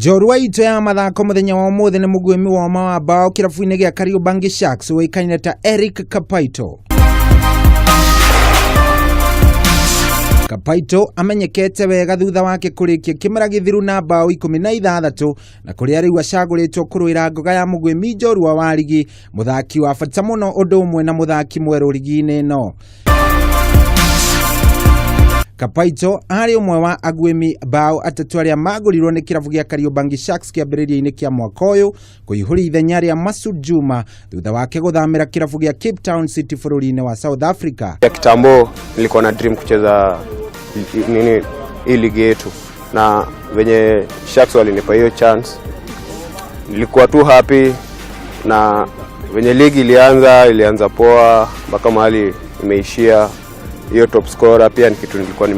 Njorua ito ya mathako muthenya wa umuthi ni mugwimi wa wa bao kirabu-ini gia Kariobangi Sharks uikaine ta Eric Kapaito. Kapaito amenyekete wega thutha wake kurikia kimera githiru na bao 16 na kuria riu acaguritwo kuruira ngoga ya mugwimi njorua wa ligi, muthaki wa bata muno undu umwe na muthaki mweru ligi-ini no. Kapaito ari umwe wa agwimi bao atatu aria magurirwo ni kirabu gia Kariobangi Sharks kiambiriria-ini kia mwaka uyu kuihuri ithenya ria Masud Juma thutha wake guthamira kirabu gia Cape Town City bururi-ini wa South Africa. Ya kitambo nilikuwa na dream kucheza hii ligi yetu, na venye Sharks walinipa hiyo chance nilikuwa tu happy, na venye ligi ilianza poa mpaka mahali imeishia. Hiyo top scorer pia ni kitu nilikuwa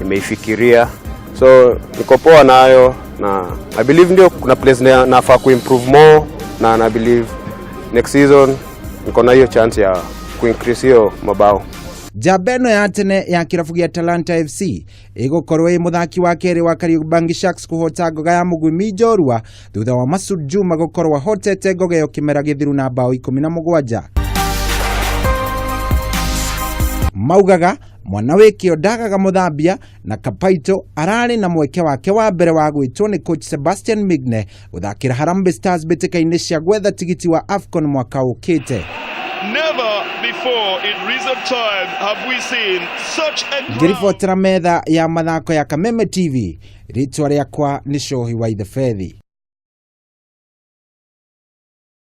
nimeifikiria, so niko poa nayo, na I believe ndio kuna place nafaa kuimprove more, na I believe next season niko na hiyo chance ya kuincrease hiyo mabao. Jabeno ya tene ya kirabu gia Talanta FC igukorwo i muthaki wa keri wa Kariobangi Sharks kuhota ngoga ya mugwimi njorua thutha wa Masud Juma gukorwo hotete ngoga yo kimera githiru na bao 17. Maugaga mwana wikio ndagaga muthambia, na Kapaito arari na mweke wake wa mbere wa gwitwo ni coach Sebastian Migne guthakira Harambee Stars bitika-ini cia gwetha tigiti wa AFCON mwaka ukite. Never before in recent time have we seen such a ngiribotera metha ya mathako ya Kameme TV, ritwa riakwa ni Shohi wa Ithefethi.